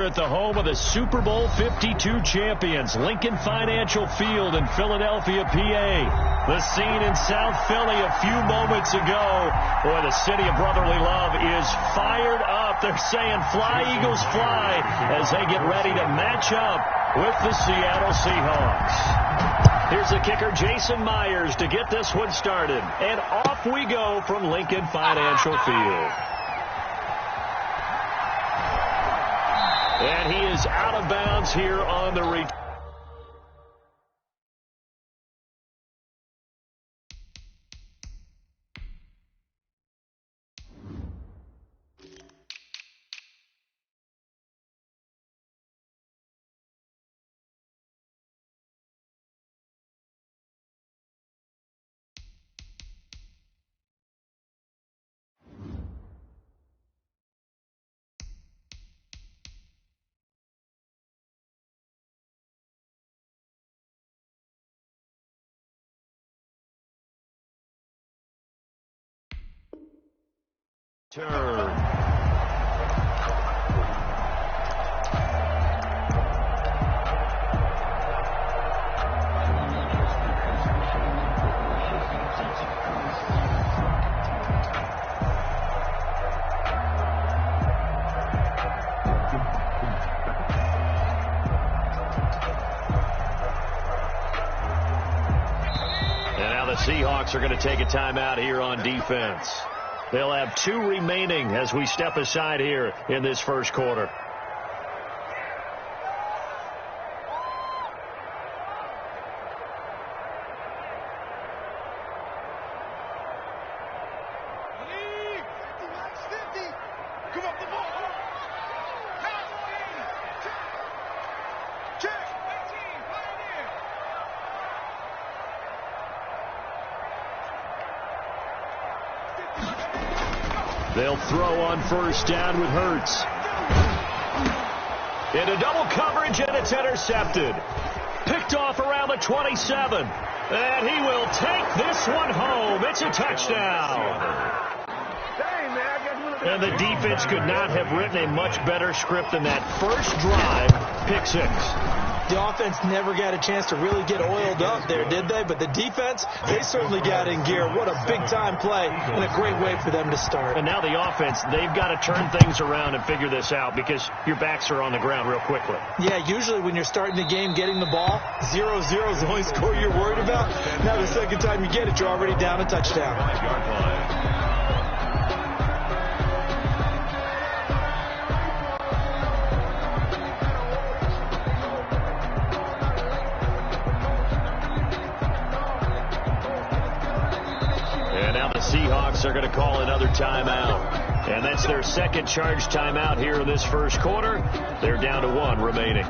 at the home of the Super Bowl 52 champions, Lincoln Financial Field in Philadelphia, PA. The scene in South Philly a few moments ago. Boy, the city of brotherly love is fired up. They're saying, "Fly, Eagles, fly," as they get ready to match up with the Seattle Seahawks. Here's the kicker, Jason Myers, to get this one started. And off we go from Lincoln Financial Field. And he is out of bounds here on the return. Turn. And now the Seahawks are going to take a timeout here on defense. They'll have 2 remaining as we step aside here in this first quarter. They'll throw on first down with Hurts. Into double coverage, and it's intercepted. Picked off around the 27. And he will take this one home. It's a touchdown. And the defense could not have written a much better script than that first drive, pick 6. The offense never got a chance to really get oiled up there, did they? But the defense, they certainly got in gear. What a big-time play and a great way for them to start. And now the offense, they've got to turn things around and figure this out because your backs are on the ground real quickly. Yeah, usually when you're starting the game, getting the ball, 0-0 is the only score you're worried about. Now the second time you get it, you're already down a touchdown. Seahawks are going to call another timeout. And that's their second charge timeout here in this first quarter. They're down to 1 remaining.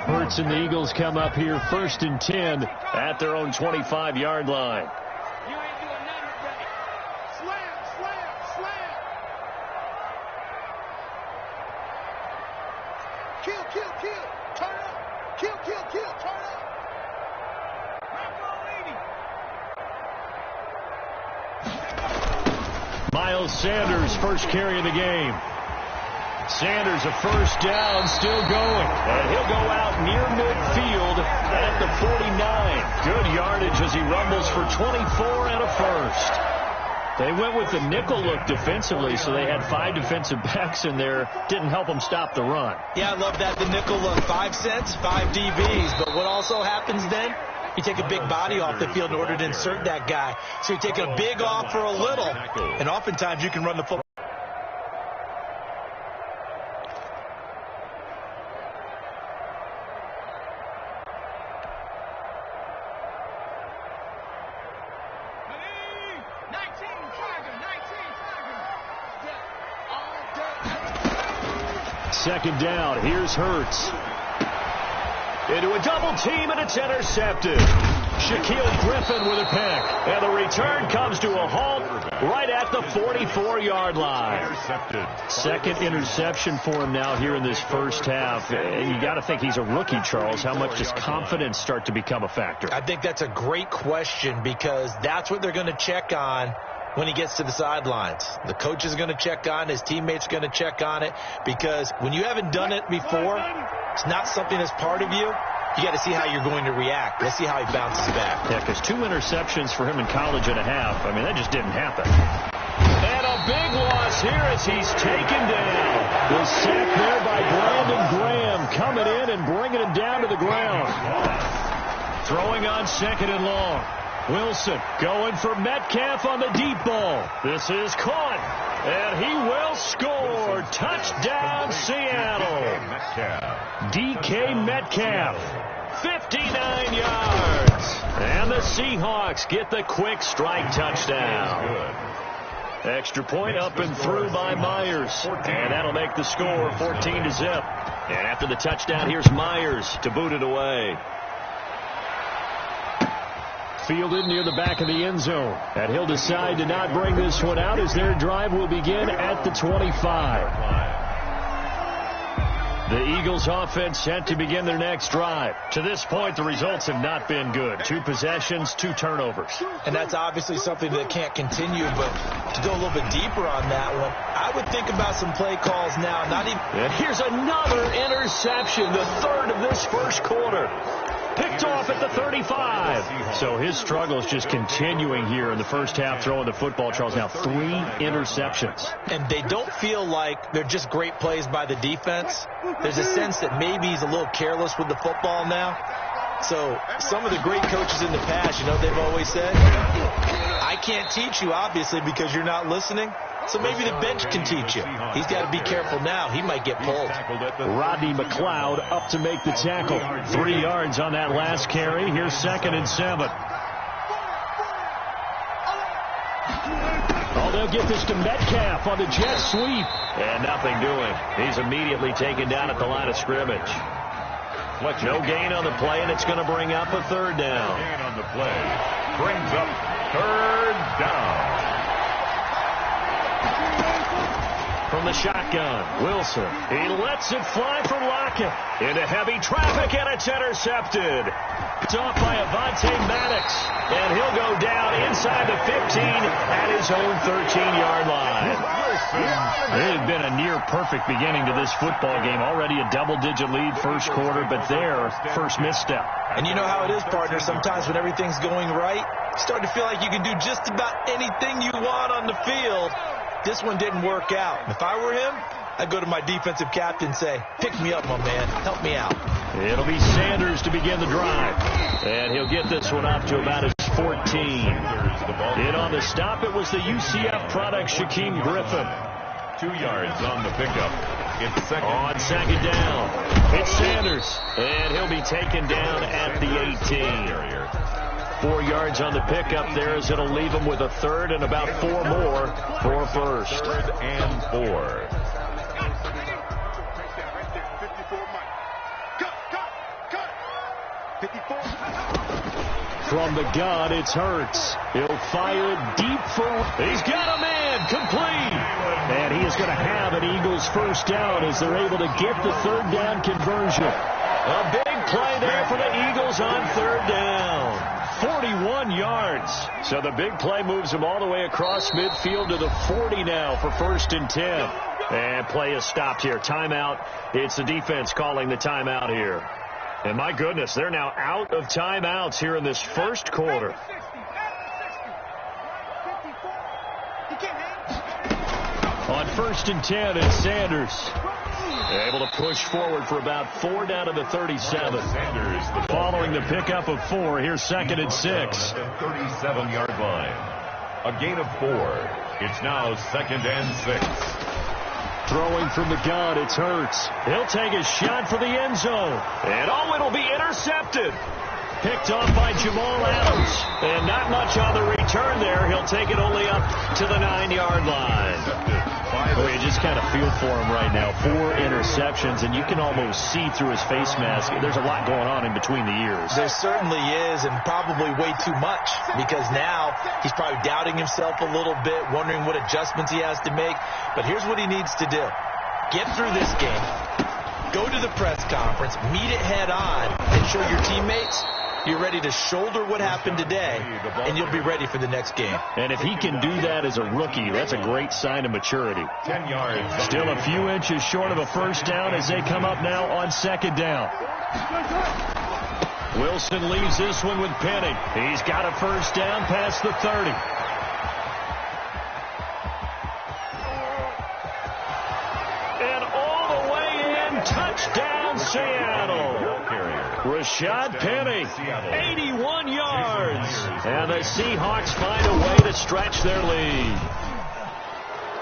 Hurts and the Eagles come up here 1st and 10 at their own 25-yard line. Miles Sanders, first carry of the game. Sanders, a first down, still going. And he'll go out near midfield at the 49. Good yardage as he rumbles for 24 and a first. They went with the nickel look defensively, so they had 5 defensive backs in there. Didn't help them stop the run. Yeah, I love that, the nickel look. 5 cents, 5 DBs. But what also happens then? You take a big body off the field in order to insert that guy. So you take a big off for a little, and oftentimes you can run the football. Second down, here's Hurts. Into a double team, and it's intercepted. Shaquille Griffin with a pick. And the return comes to a halt right at the 44-yard line. Second interception for him now here in this first half. You got to think he's a rookie, Charles. How much does confidence start to become a factor? I think that's a great question because that's what they're going to check on when he gets to the sidelines. The coach is going to check on, his teammates are going to check on it, because when you haven't done it before, it's not something that's part of you. You got to see how you're going to react. Let's see how he bounces back. Yeah, because 2 interceptions for him in college and a half. I mean, that just didn't happen. And a big loss here as he's taken down. The sack there by Brandon Graham, coming in and bringing him down to the ground. Throwing on second and long. Wilson going for Metcalf on the deep ball. This is caught, and he will score. Touchdown, Seattle. DK Metcalf, 59 yards. And the Seahawks get the quick strike touchdown. Extra point up and through by Myers. And that'll make the score 14-0. And after the touchdown, here's Myers to boot it away. Fielded near the back of the end zone. And he'll decide to not bring this one out as their drive will begin at the 25. The Eagles offense set to begin their next drive. To this point, the results have not been good. 2 possessions, 2 turnovers. And that's obviously something that can't continue, but to go a little bit deeper on that one, I would think about some play calls now. And here's another interception, the third of this first quarter. Picked off at the 35. So his struggles just continuing here in the first half, throwing the football, Charles. Now 3 interceptions. And they don't feel like they're just great plays by the defense. There's a sense that maybe he's a little careless with the football now. So some of the great coaches in the past, you know what they've always said? I can't teach you, obviously, because you're not listening. So maybe the bench can teach you. He's got to be careful now. He might get pulled. Rodney McLeod up to make the tackle. 3 yards on that last carry. Here's 2nd and 7. Oh, they'll get this to Metcalf on the jet sweep. And nothing doing. He's immediately taken down at the line of scrimmage. No gain on the play, and it's going to bring up a 3rd down. Gain on the play brings up 3rd down. From the shotgun, Wilson. He lets it fly for Lockett. Into heavy traffic, and it's intercepted. It's off by Avonte Maddox. And he'll go down inside the 15 at his own 13-yard line. It had been a near-perfect beginning to this football game. Already a double-digit lead first quarter, but their first misstep. And you know how it is, partner. Sometimes when everything's going right, you start to feel like you can do just about anything you want on the field. This one didn't work out. If I were him, I'd go to my defensive captain and say, pick me up, my man. Help me out. It'll be Sanders to begin the drive. And he'll get this one up to about his 14. In on the stop, it was the UCF product, Shaquem Griffin. 2 yards on the pickup. It's second. On second down, it's Sanders. And he'll be taken down at the 18. 4 yards on the pickup there as it'll leave him with a 3rd and about 4 more for first. 3rd and 4. From the gun, it's Hurts. He'll fire deep for... He's got a man, complete. And he is going to have an Eagles first down as they're able to get the 3rd down conversion. A big play there for the Eagles on 3rd down. 41 yards. So the big play moves him all the way across midfield to the 40 now for 1st and 10. And play is stopped here. Timeout. It's the defense calling the timeout here. And my goodness, they're now out of timeouts here in this first quarter. On 1st and 10, it's Sanders. Able to push forward for about 4 down to the 37. Sanders, following the pickup of 4, here's 2nd and 6. 37-yard line. A gain of 4. It's now 2nd and 6. Throwing from the gun, it's Hurts. He'll take a shot for the end zone. And it'll be intercepted. Picked off by Jamal Adams. And not much on the return there. He'll take it only up to the 9-yard line. You just kind of feel for him right now. 4 interceptions, and you can almost see through his face mask. There's a lot going on in between the ears. There certainly is, and probably way too much, because now he's probably doubting himself a little bit, wondering what adjustments he has to make. But here's what he needs to do. Get through this game, go to the press conference, meet it head on, and show your teammates you're ready to shoulder what happened today, and you'll be ready for the next game. And if he can do that as a rookie, that's a great sign of maturity. 10 yards. Still a few inches short of a first down as they come up now on second down. Wilson leaves this one with Penny. He's got a first down past the 30. And all the way in, touchdown Seattle. Rashad Penny, 81 yards. And the Seahawks find a way to stretch their lead.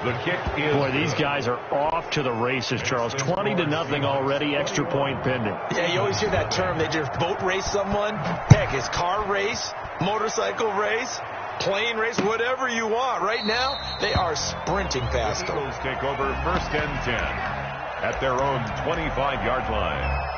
The kick is... Boy, these guys are off to the races, Charles. 20-0 already, extra point pending. Yeah, you always hear that term. They just boat race someone. Heck, it's car race, motorcycle race, plane race, whatever you want. Right now, they are sprinting past them. Eagles take over 1st and 10 at their own 25-yard line.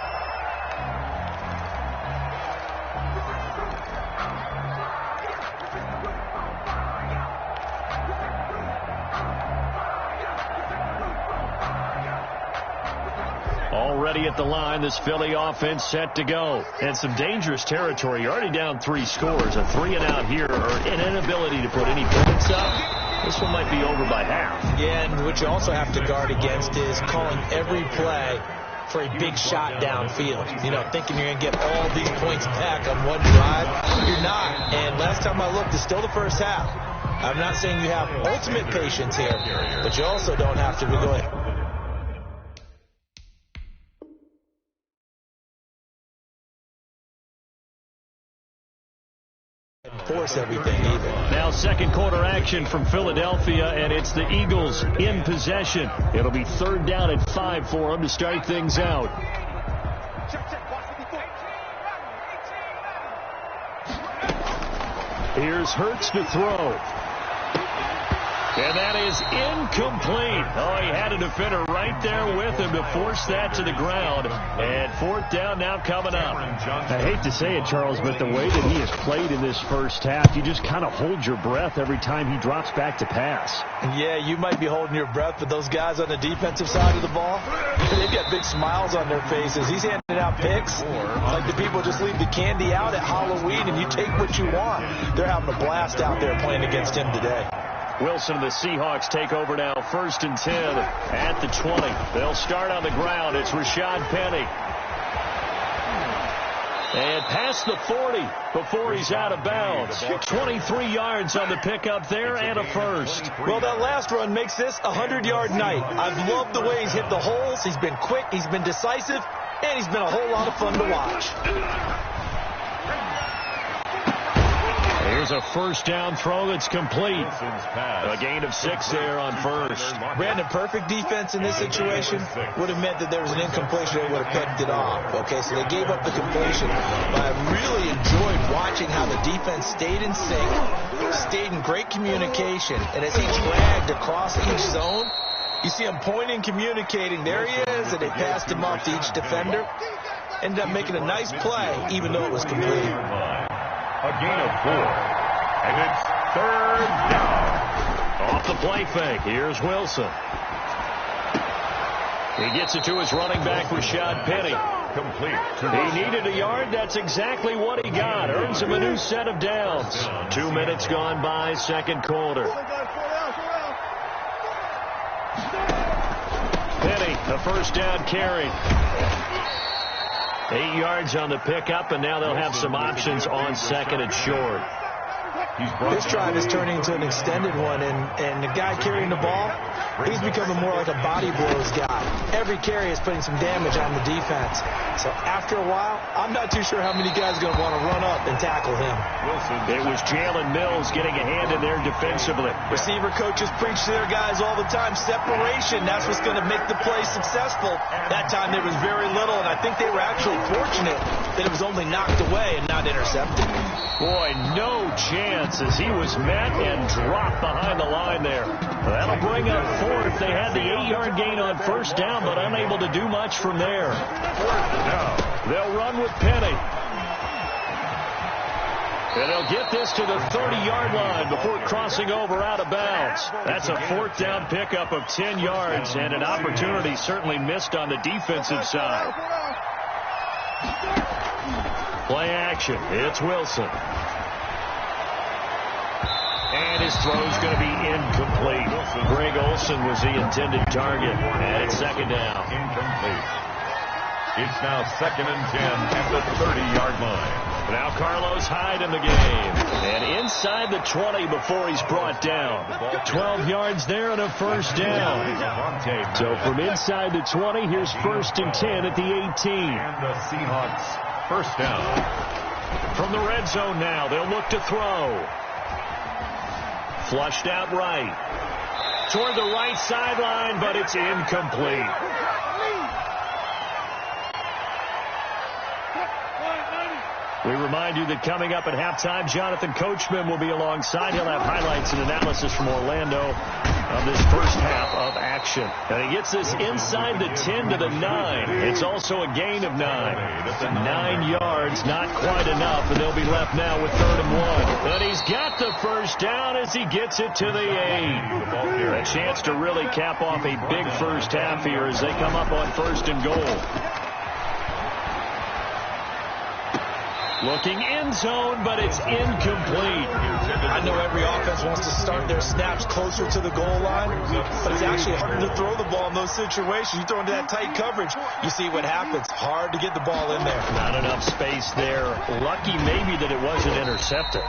Already at the line, this Philly offense set to go. And some dangerous territory. You're already down 3 scores. A 3-and-out here, or an inability to put any points up. This one might be over by half. Yeah, and what you also have to guard against is calling every play for a big shot downfield. You know, thinking you're going to get all these points back on one drive. You're not. And last time I looked, it's still the first half. I'm not saying you have ultimate patience here, but you also don't have to be going... force everything either. Now second quarter action from Philadelphia, and it's the Eagles in possession. It'll be 3rd down and 5 for them to start things out. Here's Hurts to throw. And that is incomplete. Oh, he had a defender right there with him to force that to the ground. And 4th down now coming up. I hate to say it, Charles, but the way that he has played in this first half, you just kind of hold your breath every time he drops back to pass. Yeah, you might be holding your breath, but those guys on the defensive side of the ball, they've got big smiles on their faces. He's handing out picks like the people just leave the candy out at Halloween and you take what you want. They're having a blast out there playing against him today. Wilson and the Seahawks take over now, 1st and 10 at the 20. They'll start on the ground. It's Rashad Penny. And past the 40 before he's out of bounds. 23 yards on the pickup there and a first. Well, that last run makes this a 100-yard night. I've loved the way he's hit the holes. He's been quick, he's been decisive, and he's been a whole lot of fun to watch. Here's a first down throw that's complete. A gain of 6 there on first. Brandon, perfect defense in this situation would have meant that there was an incompletion. They would have picked it off. Okay, so they gave up the completion. But I really enjoyed watching how the defense stayed in sync, stayed in great communication. And as he dragged across each zone, you see him pointing, communicating. There he is, and they passed him off to each defender. Ended up making a nice play, even though it was complete. A gain of 4. And it's 3rd down. Off the play fake. Here's Wilson. He gets it to his running back, Rashad Penny. Complete. He needed a yard. That's exactly what he got. Earns him a new set of downs. 2 minutes gone by, second quarter. Penny, the first down carry. 8 yards on the pickup, and now they'll have some options on 2nd and short. This drive is turning into an extended one, and the guy carrying the ball, he's becoming more like a body blows guy. Every carry is putting some damage on the defense. So after a while, I'm not too sure how many guys are going to want to run up and tackle him. It was Jalen Mills getting a hand in there defensively. Receiver coaches preach to their guys all the time. Separation, that's what's going to make the play successful. That time there was very little, and I think they were actually fortunate that it was only knocked away and not intercepted. Boy, no chance as he was met and dropped behind the line there. That'll bring up fourth. They had the 8-yard gain on first down, but unable to do much from there. They'll run with Penny. And they'll get this to the 30-yard line before crossing over out of bounds. That's a fourth down pickup of 10 yards and an opportunity certainly missed on the defensive side. Play action. It's Wilson. And his throw's going to be incomplete. Greg Olsen was the intended target. And it's second down. Incomplete. It's now 2nd and 10 at the 30-yard line. Now Carlos Hyde in the game. And inside the 20 before he's brought down. 12 yards there and a first down. So from inside the 20, here's 1st and 10 at the 18. And the Seahawks first down. From the red zone now, they'll look to throw. Flushed out right. Toward the right sideline, but it's incomplete. We remind you that coming up at halftime, Jonathan Coachman will be alongside. He'll have highlights and analysis from Orlando of this first half of action. And he gets this inside the 10 to the 9. It's also a gain of 9. 9 yards, not quite enough, and they'll be left now with 3rd and 1. But he's got the first down as he gets it to the 8. A chance to really cap off a big first half here as they come up on 1st and goal. Looking end zone, but it's incomplete. I know every offense wants to start their snaps closer to the goal line, but it's actually harder to throw the ball in those situations. You throw into that tight coverage, you see what happens. Hard to get the ball in there. Not enough space there. Lucky maybe that it wasn't intercepted.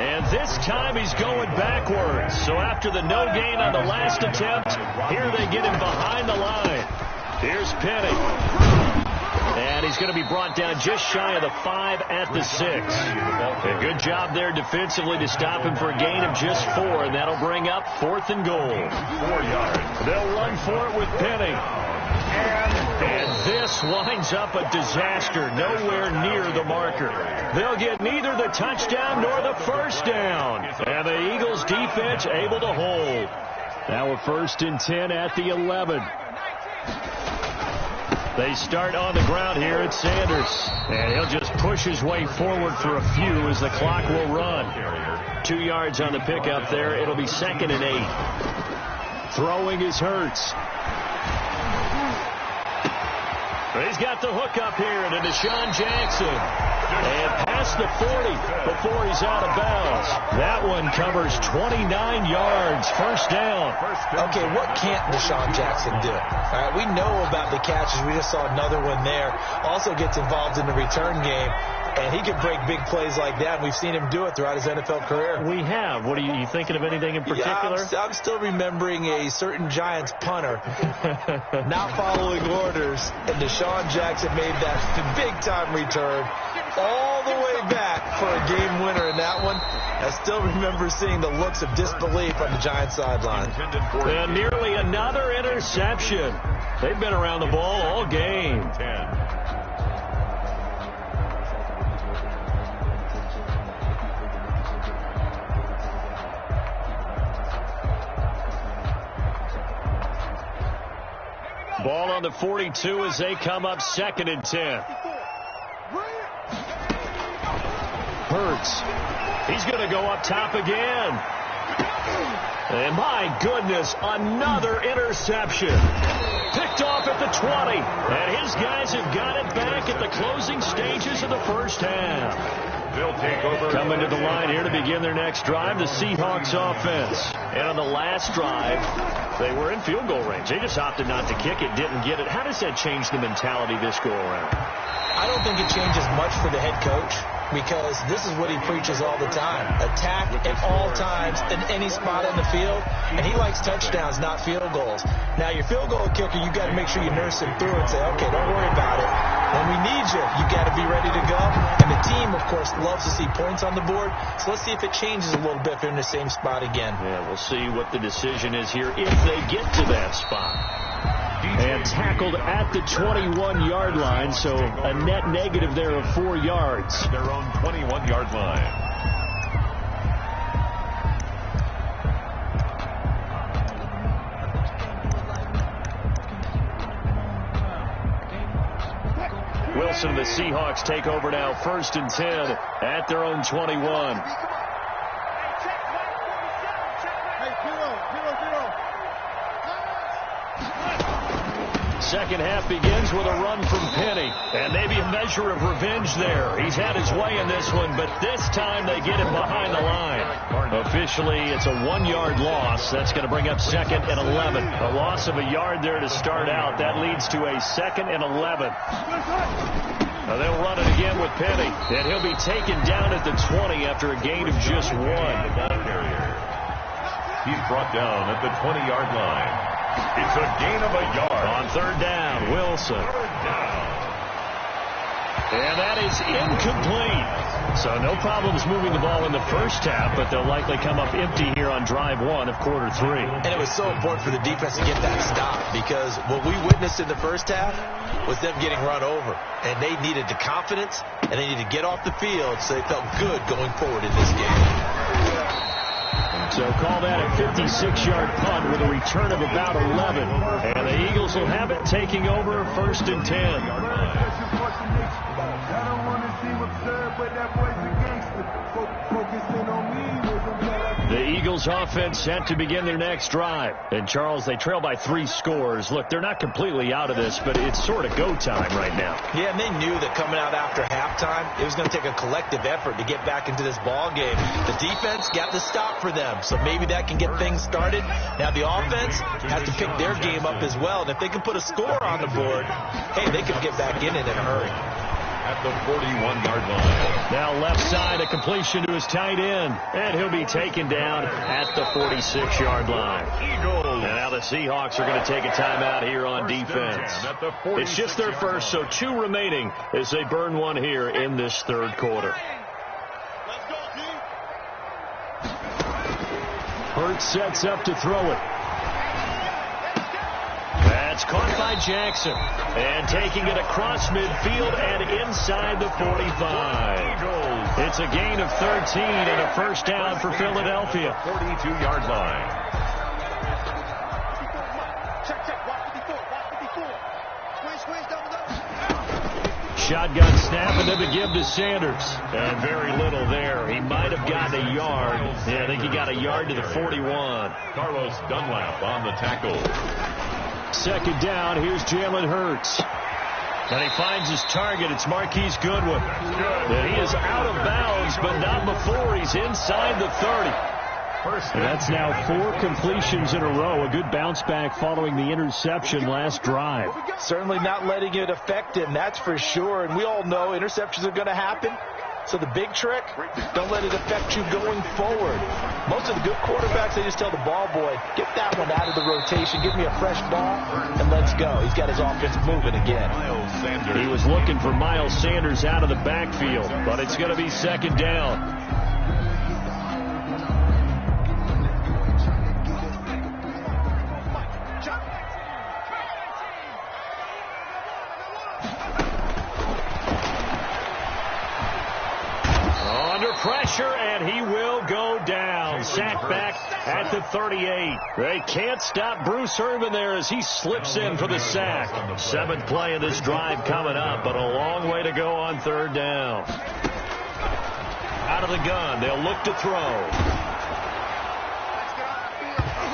And this time he's going backwards. So after the no gain on the last attempt, here they get him behind the line. Here's Penny. And he's going to be brought down just shy of the 5 at the 6. A good job there defensively to stop him for a gain of just 4, and that'll bring up 4th and goal. 4 yards. They'll run for it with Penny. And this winds up a disaster, nowhere near the marker. They'll get neither the touchdown nor the first down. And the Eagles defense able to hold. Now a 1st and 10 at the 11. They start on the ground here at Sanders. And he'll just push his way forward for a few as the clock will run. 2 yards on the pickup there. It'll be 2nd and 8. Throwing is Hurts. He's got the hook up here to Deshaun Jackson. And past the 40 before he's out of bounds. That one covers 29 yards. First down. Okay, what can't Deshaun Jackson do? All right, we know about the catches. We just saw another one there. Also gets involved in the return game. And he can break big plays like that. We've seen him do it throughout his NFL career. We have. What are you thinking of anything in particular? Yeah, I'm still remembering a certain Giants punter not following orders. And Deshaun Jackson made that big-time return all the way back for a game winner in that one. I still remember seeing the looks of disbelief on the Giants sideline. And nearly another interception. They've been around the ball all game. Ball on the 42 as they come up 2nd and 10. Hurts. He's going to go up top again. And my goodness, another interception. Picked off at the 20. And his guys have got it back at the closing stages of the first half. They'll take over. Coming to the line here to begin their next drive, the Seahawks offense. And on the last drive, they were in field goal range. They just opted not to kick it, didn't get it. How does that change the mentality this go around? I don't think it changes much for the head coach, because this is what he preaches all the time. Attack at all times in any spot on the field. And he likes touchdowns, not field goals. Now, your field goal kicker, you got to make sure you nurse him through and say, okay, don't worry about it. When we need you, you got to be ready to go. And the team, of course, loves to see points on the board. So let's see if it changes a little bit if they're in the same spot again. Yeah, we'll see what the decision is here if they get to that spot. And tackled at the 21-yard line, so a net negative there of 4 yards. Their own 21-yard line. Wilson and the Seahawks take over now, 1st and 10 at their own 21. Second half begins with a run from Penny, and maybe a measure of revenge there. He's had his way in this one, but this time they get him behind the line. Officially, it's a 1-yard loss. That's going to bring up 2nd and 11. A loss of a yard there to start out. That leads to a 2nd and 11. Now they'll run it again with Penny, and he'll be taken down at the 20 after a gain of just 1. He's brought down at the 20-yard line. It's a gain of a yard. On 3rd down, Wilson. And that is incomplete. So no problems moving the ball in the first half, but they'll likely come up empty here on drive 1 of quarter 3. And it was so important for the defense to get that stop, because what we witnessed in the first half was them getting run over. And they needed the confidence, and they needed to get off the field so they felt good going forward in this game. So call that a 56-yard punt with a return of about 11. And the Eagles will have it, taking over 1st and 10. The Eagles offense set to begin their next drive. And, Charles, they trail by 3 scores. Look, they're not completely out of this, but it's sort of go time right now. Yeah, and they knew that coming out after halftime, it was going to take a collective effort to get back into this ball game. The defense got the stop for them, so maybe that can get things started. Now the offense has to pick their game up as well. And if they can put a score on the board, hey, they can get back in it in a hurry. At the 41-yard line. Now left side, a completion to his tight end. And he'll be taken down at the 46-yard line. And now the Seahawks are going to take a timeout here on defense. It's just their first, so 2 remaining as they burn 1 here in this 3rd quarter. Hurts sets up to throw it. That's caught by Jackson. And taking it across midfield and inside the 45. It's a gain of 13 and a first down for Philadelphia. 42-yard line. Shotgun snap, and then the give to Sanders. And very little there. He might have gotten a yard. Yeah, I think he got a yard to the 41. Carlos Dunlap on the tackle. 2nd down, here's Jalen Hurts. And he finds his target. It's Marquise Goodwin. And he is out of bounds, but not before he's inside the 30. And that's now 4 completions in a row. A good bounce back following the interception last drive. Certainly not letting it affect him, that's for sure. And we all know interceptions are going to happen. So the big trick, don't let it affect you going forward. Most of the good quarterbacks, they just tell the ball boy, get that one out of the rotation, give me a fresh ball, and let's go. He's got his offense moving again. He was looking for Miles Sanders out of the backfield, but it's going to be 2nd down. Pressure, and he will go down. Sacked back at the 38. They can't stop Bruce Irvin there as he slips in for the sack. 7th play of this drive coming up, but a long way to go on 3rd down. Out of the gun, they'll look to throw.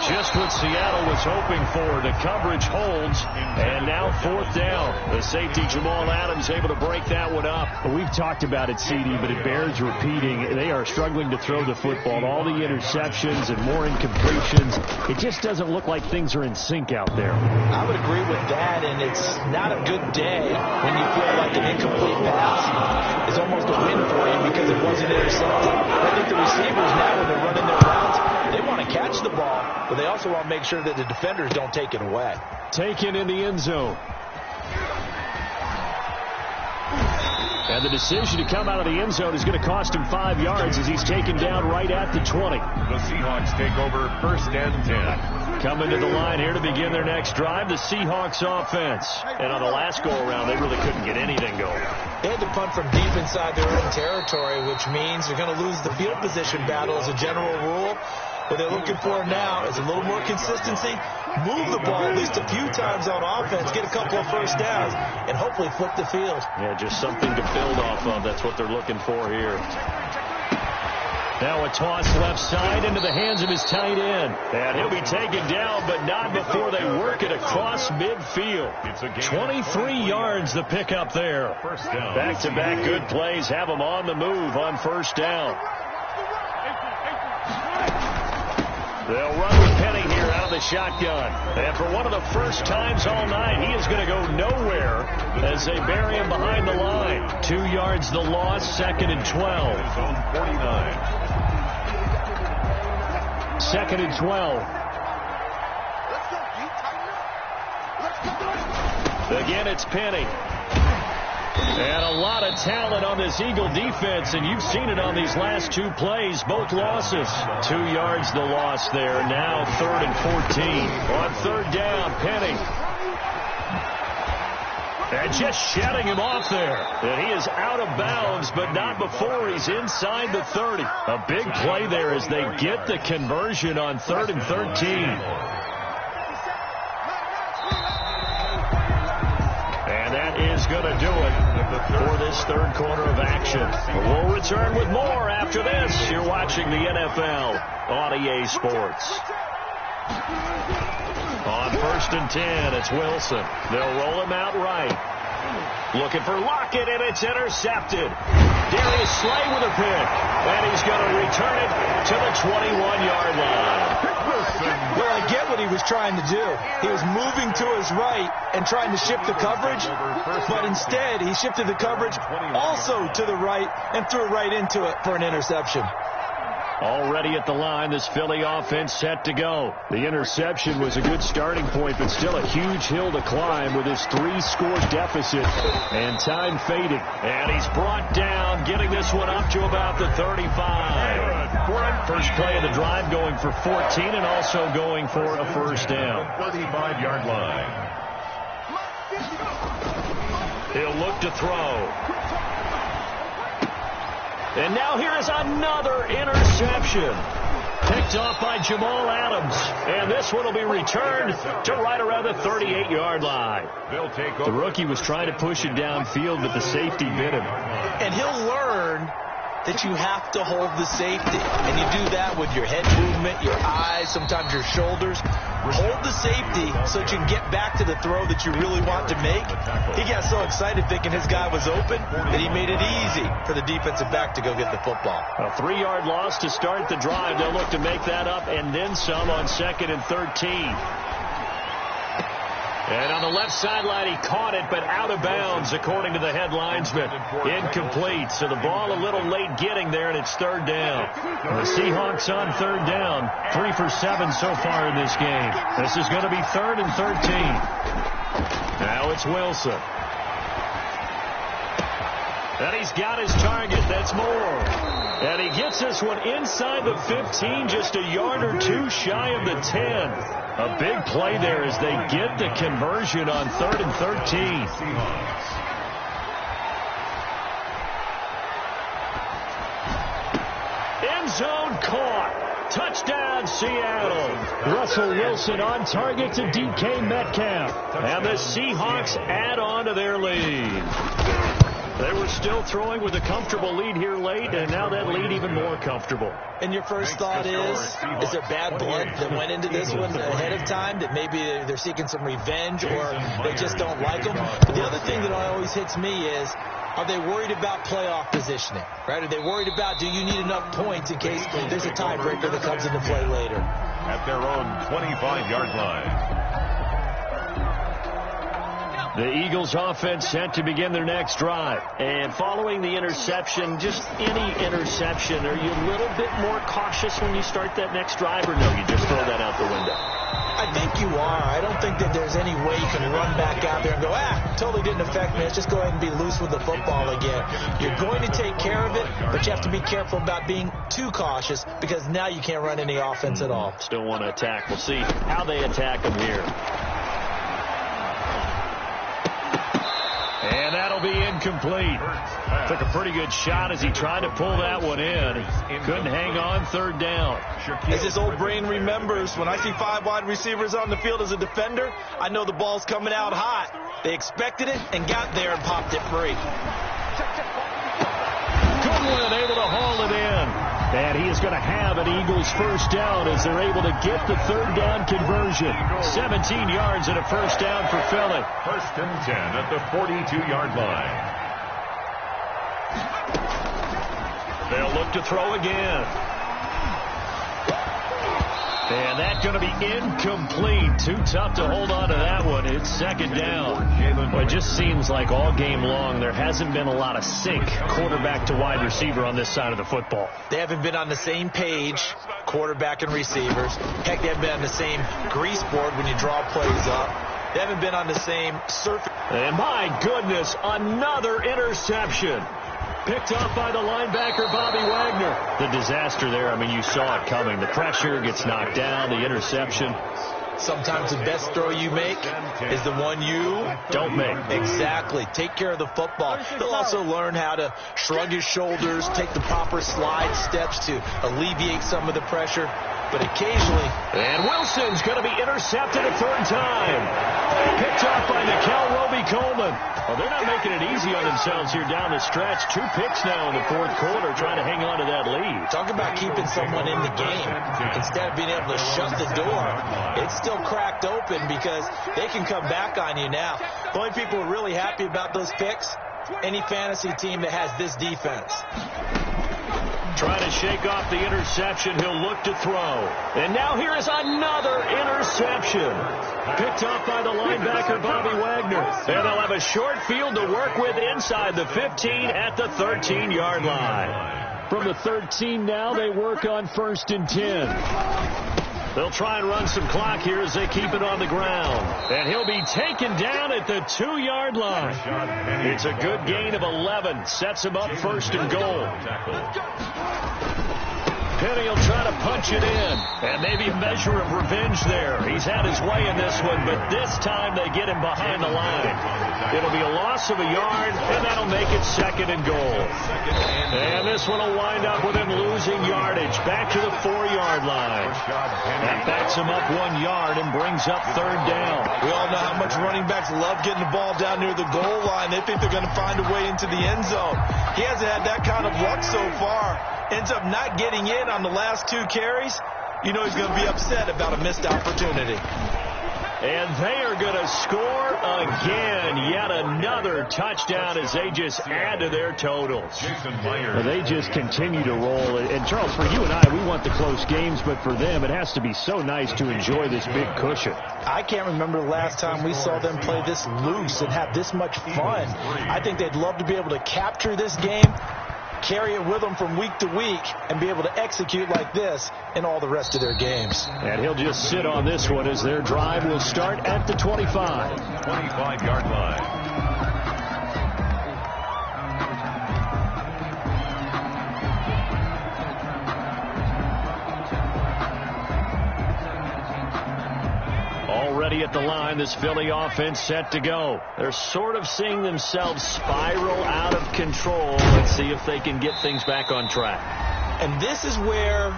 Just what Seattle was hoping for. The coverage holds, and now 4th down. The safety, Jamal Adams, able to break that one up. We've talked about it, CD, but it bears repeating. They are struggling to throw the football. All the interceptions and more incompletions. It just doesn't look like things are in sync out there. I would agree with that, and it's not a good day when you feel like an incomplete pass is almost a win for you because it wasn't intercepted. I think the receivers now, when they're running their routes, they want to catch the ball, but they also want to make sure that the defenders don't take it away. Taken in the end zone. And the decision to come out of the end zone is going to cost him 5 yards as he's taken down right at the 20. The Seahawks take over 1st and 10. Coming to the line here to begin their next drive, the Seahawks offense. And on the last go-around, they really couldn't get anything going. They had to punt from deep inside their own territory, which means they're going to lose the field position battle as a general rule. What they're looking for now is a little more consistency, move the ball at least a few times on offense, get a couple of first downs, and hopefully flip the field. Yeah, just something to build off of. That's what they're looking for here. Now a toss left side into the hands of his tight end. And he'll be taken down, but not before they work it across midfield. 23 yards the pickup there. Back-to-back good plays have them on the move on first down. They'll run with Penny here out of the shotgun. And for one of the first times all night, he is going to go nowhere as they bury him behind the line. 2 yards the loss, 2nd and 12. 2nd and 12. Again, it's Penny. And a lot of talent on this Eagle defense, and you've seen it on these last 2 plays, both losses. 2 yards the loss there. Now 3rd and 14. On 3rd down, Penny. And just shutting him off there. And he is out of bounds, but not before he's inside the 30. A big play there as they get the conversion on 3rd and 13. And that is going to do it for this 3rd quarter of action. We'll return with more after this. You're watching the NFL on EA Sports. On 1st and 10, it's Wilson. They'll roll him out right. Looking for Lockett, and it's intercepted. Darius Slay with a pick. And he's going to return it to the 21-yard line. Well, I get what he was trying to do. He was moving to his right and trying to shift the coverage, but instead he shifted the coverage also to the right and threw right into it for an interception. Already at the line, this Philly offense set to go. The interception was a good starting point, but still a huge hill to climb with his 3-score deficit and time fading. And he's brought down, getting this one up to about the 35. First play of the drive going for 14 and also going for a first down. 35-yard line. He'll look to throw. And now here is another interception. Picked off by Jamal Adams. And this one will be returned to right around the 38-yard line. The rookie was trying to push it downfield, but the safety bit him. And he'll learn that you have to hold the safety. And you do that with your head movement, your eyes, sometimes your shoulders. Hold the safety so that you can get back to the throw that you really want to make. He got so excited thinking his guy was open that he made it easy for the defensive back to go get the football. A 3-yard loss to start the drive. They'll look to make that up and then some on 2nd and 13. And on the left sideline, he caught it, but out of bounds, according to the head linesman. Incomplete, so the ball a little late getting there, and it's 3rd down. The Seahawks on 3rd down, 3 for 7 so far in this game. This is going to be 3rd and 13. Now it's Wilson. And he's got his target. That's Moore. And he gets this one inside the 15, just a yard or 2 shy of the 10. A big play there as they get the conversion on 3rd and 13. End zone caught. Touchdown, Seattle. Russell Wilson on target to DK Metcalf. And the Seahawks add on to their lead. They were still throwing with a comfortable lead here late, and now that lead even more comfortable. And your first thought is there bad blood that went into this one ahead of time, that maybe they're seeking some revenge or they just don't like them? But the other thing that always hits me is, are they worried about playoff positioning? Right? Are they worried about, do you need enough points in case there's a tiebreaker that comes into play later? At their own 25-yard line. The Eagles offense set to begin their next drive. And following the interception, just any interception, are you a little bit more cautious when you start that next drive, or no, you just throw that out the window? I think you are. I don't think that there's any way you can run back out there and go, totally didn't affect me. Let's just go ahead and be loose with the football again. You're going to take care of it, but you have to be careful about being too cautious because now you can't run any offense at all. Still want to attack. We'll see how they attack them here. And that'll be incomplete. Took a pretty good shot as he tried to pull that one in. Couldn't hang on third down. As his old brain remembers, when I see 5 wide receivers on the field as a defender, I know the ball's coming out hot. They expected it and got there and popped it free. Goodwin able to haul it in. And he is going to have an Eagles first down as they're able to get the third down conversion. 17 yards and a first down for Philly. First and 10 at the 42-yard line. They'll look to throw again. And that's going to be incomplete. Too tough to hold on to that one. It's second down. Well, it just seems like all game long there hasn't been a lot of sync quarterback to wide receiver on this side of the football. They haven't been on the same page, quarterback and receivers. Heck, they haven't been on the same grease board when you draw plays up. They haven't been on the same surface. And my goodness, another interception. Picked up by the linebacker, Bobby Wagner. The disaster there, I mean, you saw it coming. The pressure gets knocked down, the interception. Sometimes the best throw you make is the one you don't make. Exactly. Take care of the football. He'll also learn how to shrug his shoulders, take the proper slide steps to alleviate some of the pressure. But occasionally... And Wilson's going to be intercepted a third time. Picked off by Nickel Roby-Coleman. Well, they're not making it easy on themselves here down the stretch. 2 picks now in the fourth quarter trying to hang on to that lead. Talk about keeping someone in the game. Instead of being able to shut the door, it's still cracked open because they can come back on you now. The only people who are really happy about those picks, any fantasy team that has this defense. Trying to shake off the interception. He'll look to throw. And now here is another interception. Picked off by the linebacker, Bobby Wagner. And they'll have a short field to work with inside the 15 at the 13-yard line. From the 13 now, they work on first and 10. They'll try and run some clock here as they keep it on the ground. And he'll be taken down at the 2-yard line. It's a good gain of 11. Sets him up first and goal. Penny will try to punch it in. And maybe a measure of revenge there. He's had his way in this one, but this time they get him behind the line. It'll be a loss of a yard, and that'll make it second and goal. And this one will wind up with him losing yardage. Back to the 4-yard line. That backs him up 1 yard and brings up third down. We all know how much running backs love getting the ball down near the goal line. They think they're going to find a way into the end zone. He hasn't had that kind of luck so far. Ends up not getting in on the last 2 carries. You know he's going to be upset about a missed opportunity. And they are going to score again. Yet another touchdown as they just add to their totals. Well, they just continue to roll. And, Charles, for you and I, we want the close games, but for them, it has to be so nice to enjoy this big cushion. I can't remember the last time we saw them play this loose and have this much fun. I think they'd love to be able to capture this game, carry it with them from week to week, and be able to execute like this in all the rest of their games. And he'll just sit on this one as their drive will start at the 25. 25-yard line. Already at the line, this Philly offense set to go. They're sort of seeing themselves spiral out of control. Let's see if they can get things back on track. And this is where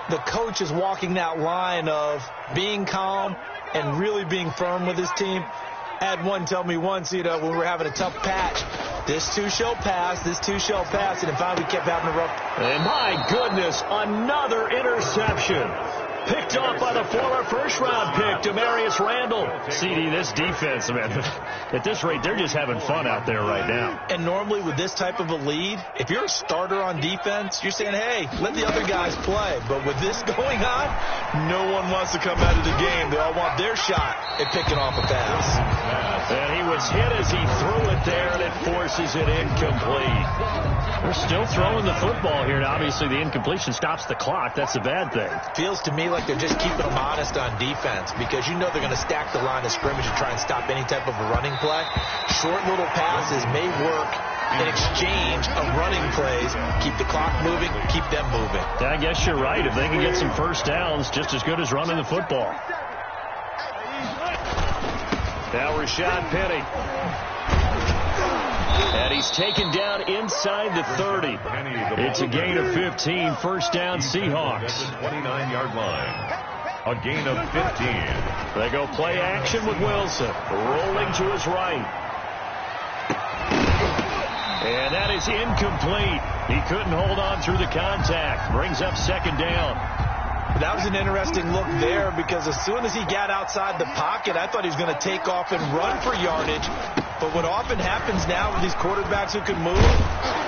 the coach is walking that line of being calm and really being firm with his team. I had one tell me once, when we were having a tough patch, this too shall pass, this too shall pass, and finally we kept having a rough. And my goodness, another interception. Picked off by the former first-round pick, Demarius Randall. CD, this defense, man, at this rate, they're just having fun out there right now. And normally with this type of a lead, if you're a starter on defense, you're saying, hey, let the other guys play. But with this going on, no one wants to come out of the game. They all want their shot at picking off a pass. And he was hit as he threw it there, and it forces it incomplete. They're still throwing the football here. Now, obviously, the incompletion stops the clock. That's a bad thing. Feels to me like they're just keeping them honest on defense because you know they're going to stack the line of scrimmage and try and stop any type of a running play. Short little passes may work in exchange of running plays. Keep the clock moving, keep them moving. I guess you're right. If they can get some first downs, just as good as running the football. Now Rashad Penny. And he's taken down inside the 30. It's a gain of 15. First down, Seahawks. 29-yard line. A gain of 15. They go play action with Wilson. Rolling to his right. And that is incomplete. He couldn't hold on through the contact. Brings up second down. That was an interesting look there because as soon as he got outside the pocket, I thought he was going to take off and run for yardage. But what often happens now with these quarterbacks who can move,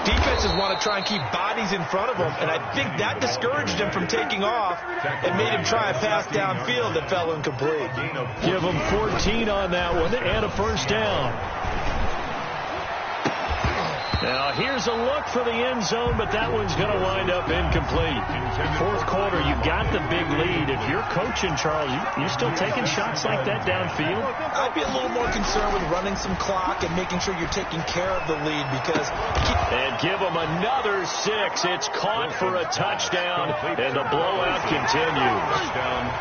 defenses want to try and keep bodies in front of them, and I think that discouraged him from taking off and made him try a pass downfield that fell incomplete. Give him 14 on that one and a first down. Now, here's a look for the end zone, but that one's going to wind up incomplete. Fourth quarter, you got the big lead. If you're coaching, Charles, you still taking shots like that downfield? I'd be a little more concerned with running some clock and making sure you're taking care of the lead because... And give them another 6. It's caught for a touchdown, and the blowout continues.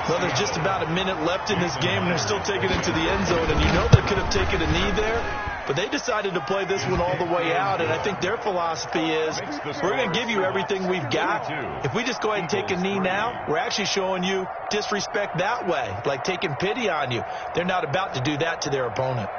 Well, there's just about a minute left in this game, and they're still taking it to the end zone, and you know they could have taken a knee there. But they decided to play this one all the way out, and I think their philosophy is we're going to give you everything we've got. If we just go ahead and take a knee now, we're actually showing you disrespect that way, like taking pity on you. They're not about to do that to their opponent.